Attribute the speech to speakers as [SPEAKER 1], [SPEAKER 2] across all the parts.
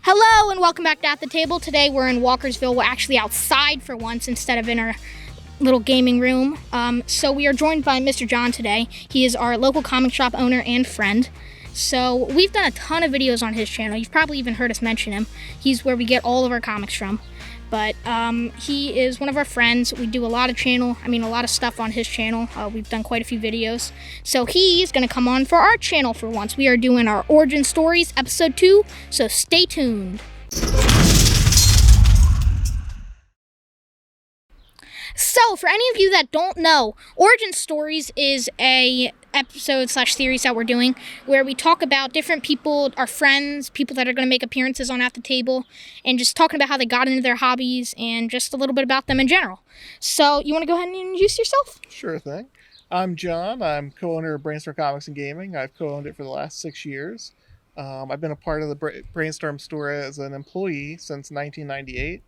[SPEAKER 1] Hello and welcome back to At the Table. Today we're in Walkersville. We're actually outside for once instead of in our little gaming room. So we are joined by Mr. John today. He is our local comic shop owner and friend. So we've done a ton of videos on his channel. You've probably even heard us mention him. He's where we get all of our comics from. But he is one of our friends. We do a lot of stuff on his channel. We've done quite a few videos. So he's going to come on for our channel for once. We are doing our Origin Stories episode 2, so stay tuned. So, for any of you that don't know, Origin Stories is a episode/series that we're doing where we talk about different people, our friends, people that are going to make appearances on At the Table, and just talking about how they got into their hobbies and just a little bit about them in general. So, you want to go ahead and introduce yourself?
[SPEAKER 2] Sure thing. I'm John. I'm co-owner of Brainstorm Comics Gaming. I've co-owned it for the last 6 years. I've been a part of the Brainstorm store as an employee since 1998,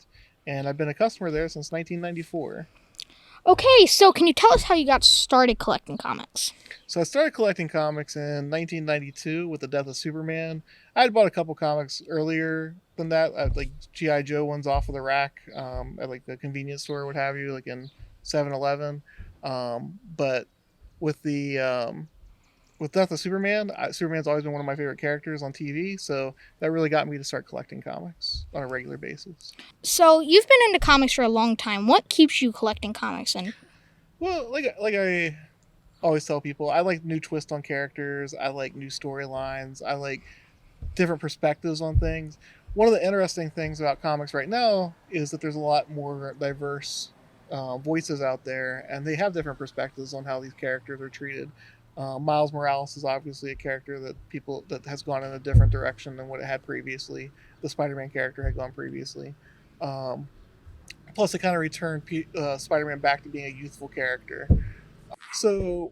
[SPEAKER 2] and I've been a customer there since 1994.
[SPEAKER 1] Okay, so can you tell us how you got started collecting comics?
[SPEAKER 2] So I started collecting comics in 1992 with the death of Superman. I had bought a couple comics earlier than that, like G.I. Joe ones off of the rack at like the convenience store or what have you, like in 7-Eleven. But with the with Death of Superman, Superman's always been one of my favorite characters on TV, so that really got me to start collecting comics on a regular basis.
[SPEAKER 1] So you've been into comics for a long time. What keeps you collecting comics?
[SPEAKER 2] Well, like I always tell people, I like new twists on characters. I like new storylines. I like different perspectives on things. One of the interesting things about comics right now is that there's a lot more diverse voices out there, and they have different perspectives on how these characters are treated. Miles Morales is obviously a character that has gone in a different direction than what it had previously. The Spider-Man character had gone previously. Plus, it kind of returned Spider-Man back to being a youthful character. So,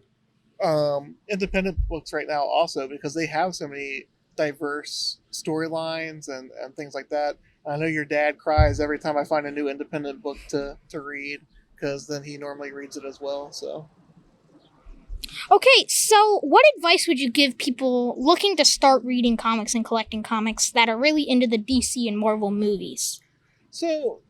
[SPEAKER 2] independent books right now also, because they have so many diverse storylines and things like that. I know your dad cries every time I find a new independent book to read, because then he normally reads it as well. So.
[SPEAKER 1] Okay, so what advice would you give people looking to start reading comics and collecting comics that are really into the DC and Marvel movies?
[SPEAKER 2] So,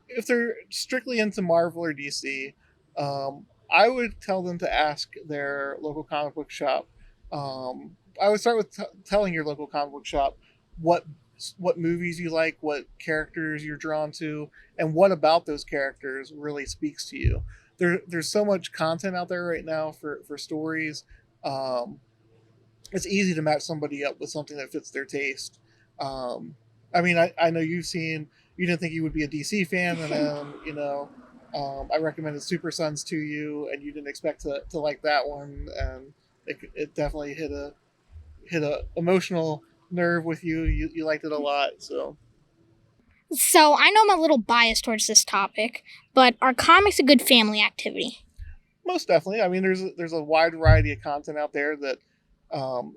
[SPEAKER 2] if they're strictly into Marvel or DC, I would tell them to ask their local comic book shop. I would start with telling your local comic book shop what movies you like, what characters you're drawn to, and what about those characters really speaks to you. There's so much content out there right now for stories. It's easy to match somebody up with something that fits their taste. I know you didn't think you would be a DC fan, and then I recommended Super Sons to you, and you didn't expect to like that one, and it definitely hit a emotional nerve with you. You liked it a lot, so.
[SPEAKER 1] So I know I'm a little biased towards this topic, but are comics a good family activity?
[SPEAKER 2] Most definitely. I mean, there's a wide variety of content out there that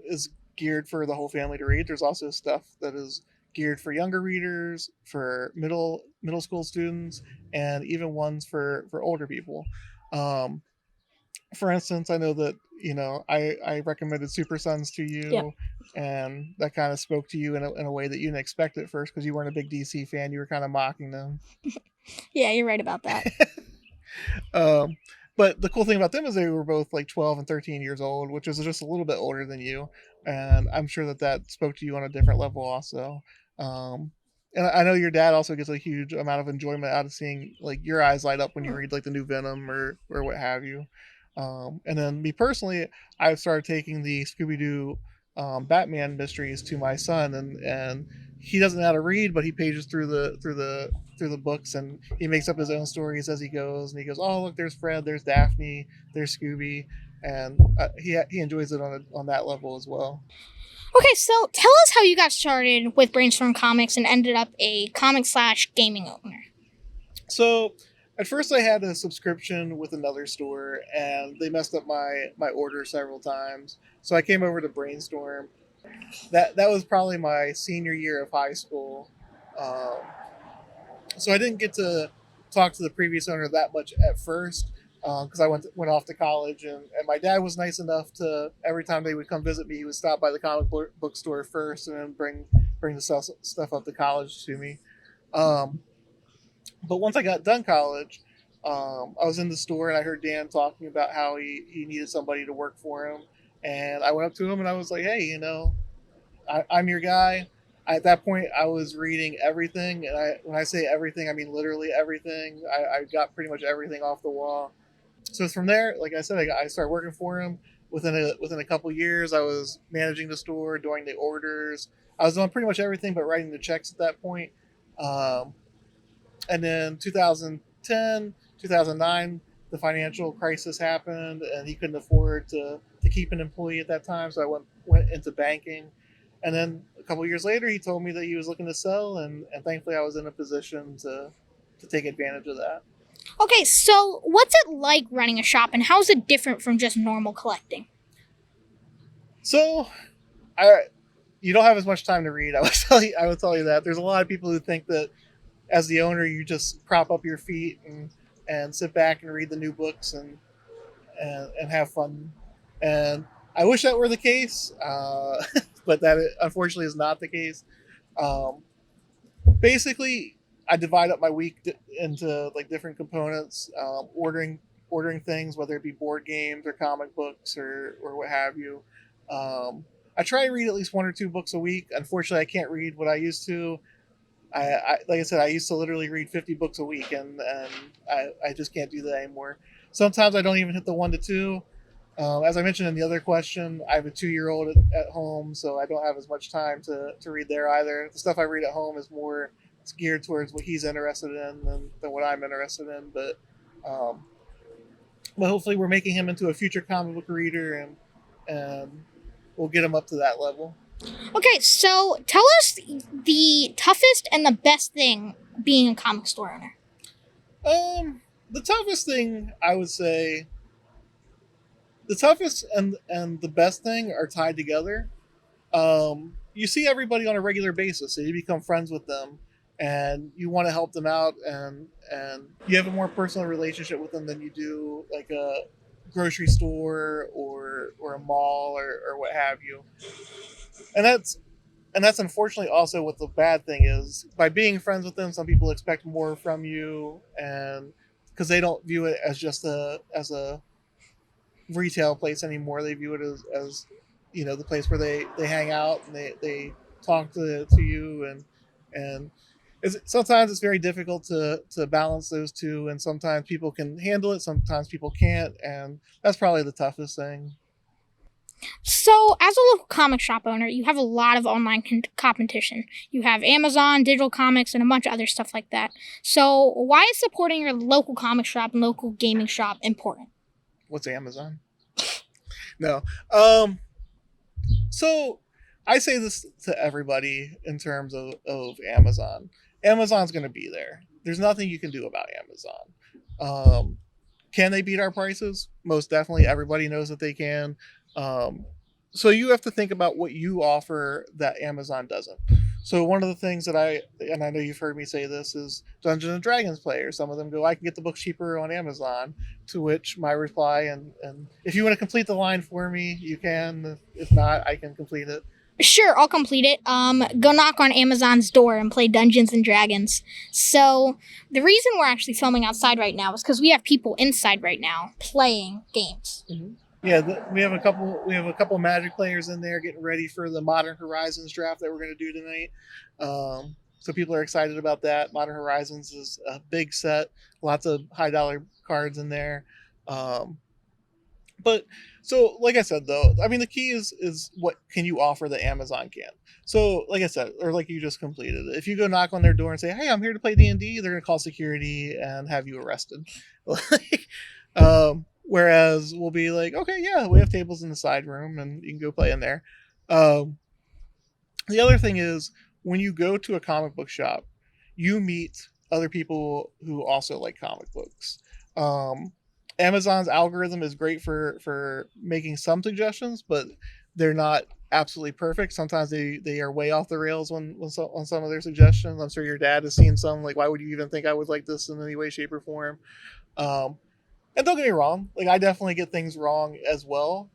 [SPEAKER 2] is geared for the whole family to read. There's also stuff that is geared for younger readers, for middle school students, and even ones for older people. For instance, I know that I recommended Super Sons to you,
[SPEAKER 1] Yep.
[SPEAKER 2] And that kind of spoke to you in a way that you didn't expect at first, because you weren't a big DC fan. You were kind of mocking them.
[SPEAKER 1] Yeah, you're right about that.
[SPEAKER 2] But the cool thing about them is they were both like 12 and 13 years old, which is just a little bit older than you, and I'm sure that spoke to you on a different level also. And I know your dad also gets a huge amount of enjoyment out of seeing like your eyes light up when you read like the new Venom or what have you. And then me personally, I've started taking the Scooby-Doo Batman mysteries to my son, and he doesn't know how to read, but he pages through the books, and he makes up his own stories as he goes. And he goes, "Oh, look, there's Fred, there's Daphne, there's Scooby," and he enjoys it on that level as well.
[SPEAKER 1] Okay, so tell us how you got started with Brainstorm Comics and ended up a comic/gaming owner.
[SPEAKER 2] So at first I had a subscription with another store, and they messed up my order several times. So I came over to Brainstorm. That was probably my senior year of high school. So I didn't get to talk to the previous owner that much at first, because I went off to college, and my dad was nice enough to, every time they would come visit me, he would stop by the comic book store first and then bring bring the stuff up to college to me. Um, but once I got done college, I was in the store and I heard Dan talking about how he needed somebody to work for him. And I went up to him and I was like, hey, I'm your guy. At that point, I was reading everything. And when I say everything, I mean literally everything. I got pretty much everything off the wall. So from there, like I said, I started working for him. Within a couple years, I was managing the store, doing the orders. I was doing pretty much everything but writing the checks at that point. Um, and then 2010, 2009, the financial crisis happened, and he couldn't afford to keep an employee at that time. So I went into banking, and then a couple years later, he told me that he was looking to sell, and thankfully, I was in a position to take advantage of that.
[SPEAKER 1] Okay, so what's it like running a shop, and how is it different from just normal collecting?
[SPEAKER 2] So, you don't have as much time to read. I would tell you that. There's a lot of people who think that as the owner, you just prop up your feet and sit back and read the new books and have fun. And I wish that were the case, but that unfortunately is not the case. Um, Basically, I divide up my week into like different components, ordering things, whether it be board games or comic books or what have you. I try to read at least one or two books a week. Unfortunately, I can't read what I used to. Like I said, I used to literally read 50 books a week, and I just can't do that anymore. Sometimes I don't even hit the 1 to 2. As I mentioned in the other question, I have a 2-year-old at home, so I don't have as much time to read there either. The stuff I read at home is more geared towards what he's interested in than what I'm interested in. Um, but hopefully, we're making him into a future comic book reader, and we'll get him up to that level.
[SPEAKER 1] Okay, so tell us the toughest and the best thing being a comic store owner.
[SPEAKER 2] The toughest thing I would say, the toughest and the best thing are tied together. You see everybody on a regular basis, so you become friends with them, and you want to help them out, and you have a more personal relationship with them than you do like a grocery store or a mall or what have you. And that's unfortunately also what the bad thing is. By being friends with them, some people expect more from you, and because they don't view it as just a retail place anymore, they view it as the place where they hang out and they talk to you, and sometimes it's very difficult to balance those two, and sometimes people can handle it, sometimes people can't, and that's probably the toughest thing.
[SPEAKER 1] So, as a local comic shop owner, you have a lot of online competition. You have Amazon, digital comics, and a bunch of other stuff like that. So, why is supporting your local comic shop and local gaming shop important?
[SPEAKER 2] What's Amazon? No. So I say this to everybody in terms of Amazon. Amazon's going to be there. There's nothing you can do about Amazon. Can they beat our prices? Most definitely. Everybody knows that they can. So you have to think about what you offer that Amazon doesn't. So one of the things that and I know you've heard me say this, is Dungeons and Dragons players. Some of them go, I can get the books cheaper on Amazon. To which my reply, and if you want to complete the line for me, you can. If not, I can complete it.
[SPEAKER 1] Sure, I'll complete it. Go knock on Amazon's door and play Dungeons and Dragons. So the reason we're actually filming outside right now is because we have people inside right now playing games.
[SPEAKER 2] Mm-hmm. Yeah, we have a couple Magic players in there getting ready for the Modern Horizons draft that we're going to do tonight. So people are excited about that. Modern Horizons is a big set, lots of high dollar cards in there. But so, like I said, though, I mean, the key is what can you offer that Amazon can. So, like I said, or like you just completed, if you go knock on their door and say, "Hey, I'm here to play D&D," they're going to call security and have you arrested. Whereas we'll be like, okay, yeah, we have tables in the side room and you can go play in there. The other thing is, when you go to a comic book shop, you meet other people who also like comic books. Amazon's algorithm is great for making some suggestions, but they're not absolutely perfect. Sometimes they are way off the rails on some of their suggestions. I'm sure your dad has seen some, like, why would you even think I would like this in any way, shape, or form? And don't get me wrong, like, I definitely get things wrong as well.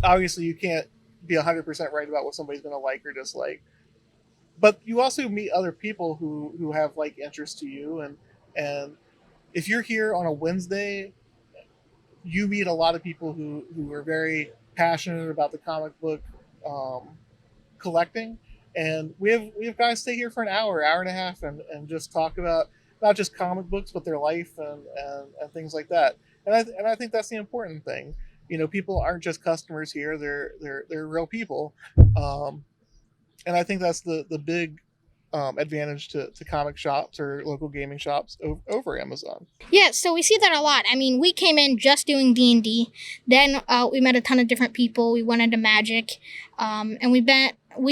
[SPEAKER 2] Obviously, you can't be 100% right about what somebody's going to like or dislike. But you also meet other people who have like interest to you, and if you're here on a Wednesday, you meet a lot of people who are very passionate about the comic book um, collecting, and we have guys stay here for an hour and a half, and just talk about not just comic books but their life and things like that. And I think that's the important thing. People aren't just customers here; they're real people, and I think that's the big advantage to comic shops or local gaming shops over Amazon.
[SPEAKER 1] Yeah, so we see that a lot. I mean, we came in just doing D&D. Then we met a ton of different people. We went into Magic. And we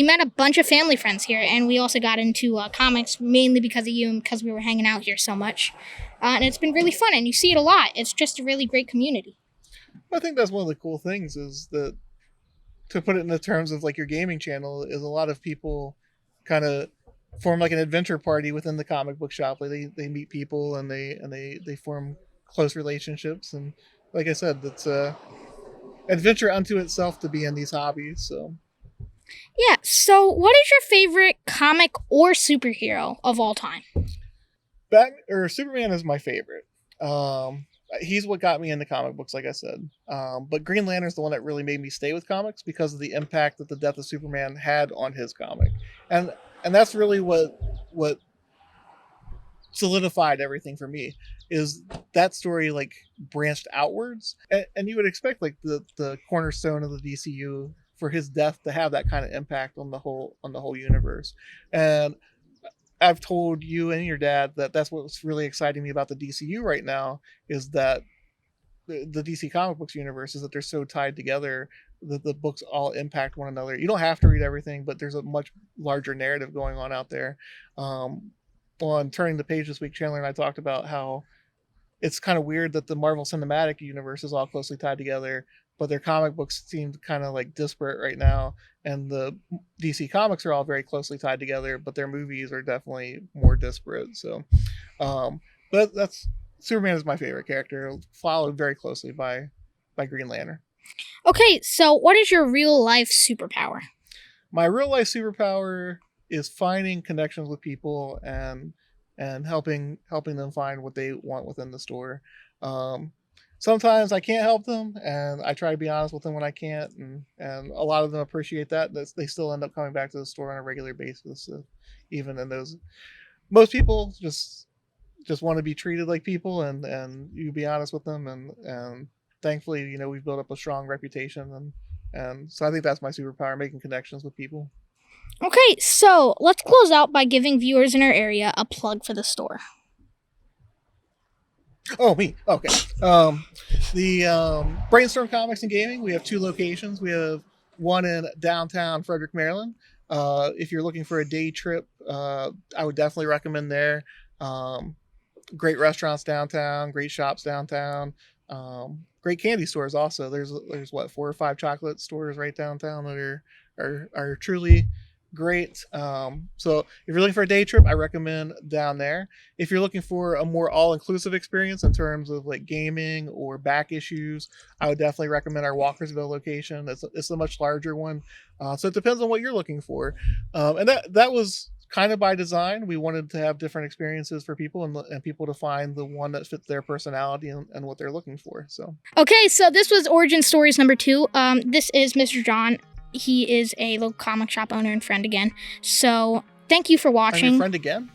[SPEAKER 1] met a bunch of family friends here. And we also got into comics mainly because of you and because we were hanging out here so much. And it's been really fun. And you see it a lot. It's just a really great community.
[SPEAKER 2] I think that's one of the cool things is that, to put it in the terms of like your gaming channel, is a lot of people kind of form like an adventure party within the comic book shop. Like they meet people and they form close relationships, and like I said, it's a adventure unto itself to be in these hobbies. So
[SPEAKER 1] yeah, so what is your favorite comic or superhero of all time?
[SPEAKER 2] Superman is my favorite. He's what got me into comic books, like I said. But Green Lantern is the one that really made me stay with comics because of the impact that the death of Superman had on his comic, and that's really what solidified everything for me. Is that story like branched outwards, and you would expect like the cornerstone of the DCU for his death to have that kind of impact on the whole universe. And I've told you and your dad that that's what's really exciting me about the DCU right now, is that the DC comic books universe is that they're so tied together that the books all impact one another. You don't have to read everything, but there's a much larger narrative going on out there. On Turning the Page this week, Chandler and I talked about how it's kind of weird that the Marvel Cinematic Universe is all closely tied together, but their comic books seem kind of like disparate right now. And the DC comics are all very closely tied together, but their movies are definitely more disparate. So, but that's Superman is my favorite character, followed very closely by Green Lantern.
[SPEAKER 1] Okay, so what is your real life superpower?
[SPEAKER 2] My real life superpower is finding connections with people and helping them find what they want within the store. Sometimes I can't help them, and I try to be honest with them when I can't, and a lot of them appreciate that. They still end up coming back to the store on a regular basis, even in those. Most people just want to be treated like people, and you be honest with them, and thankfully, we've built up a strong reputation, and so I think that's my superpower, making connections with people.
[SPEAKER 1] Okay, so let's close out by giving viewers in our area a plug for the store.
[SPEAKER 2] Oh, me. Okay. The Brainstorm Comics and Gaming, we have 2 locations. We have one in downtown Frederick, Maryland. If you're looking for a day trip, I would definitely recommend there. Great restaurants downtown, great shops downtown, great candy stores also. There's 4 or 5 chocolate stores right downtown that are truly great. So if you're looking for a day trip, I recommend down there. If you're looking for a more all-inclusive experience in terms of like gaming or back issues, I would definitely recommend our Walkersville location. It's a much larger one. So it depends on what you're looking for. And that was kind of by design. We wanted to have different experiences for people and people to find the one that fits their personality and what they're looking for. So
[SPEAKER 1] okay, so this was Origin Stories number 2. This is Mr. John. He is a local comic shop owner and friend again. So thank you for watching.
[SPEAKER 2] I'm your friend again?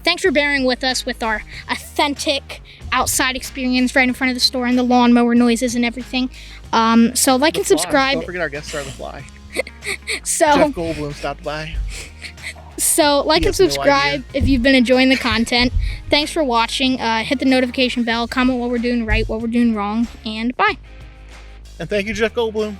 [SPEAKER 1] Thanks for bearing with us with our authentic outside experience right in front of the store and the lawnmower noises and everything. So like and subscribe.
[SPEAKER 2] Don't forget our guest star, The Fly.
[SPEAKER 1] So
[SPEAKER 2] Jeff Goldblum stopped by.
[SPEAKER 1] So like and subscribe if you've been enjoying the content. Thanks for watching. Hit the notification bell. Comment what we're doing right, what we're doing wrong, and bye.
[SPEAKER 2] And thank you, Jeff Goldblum.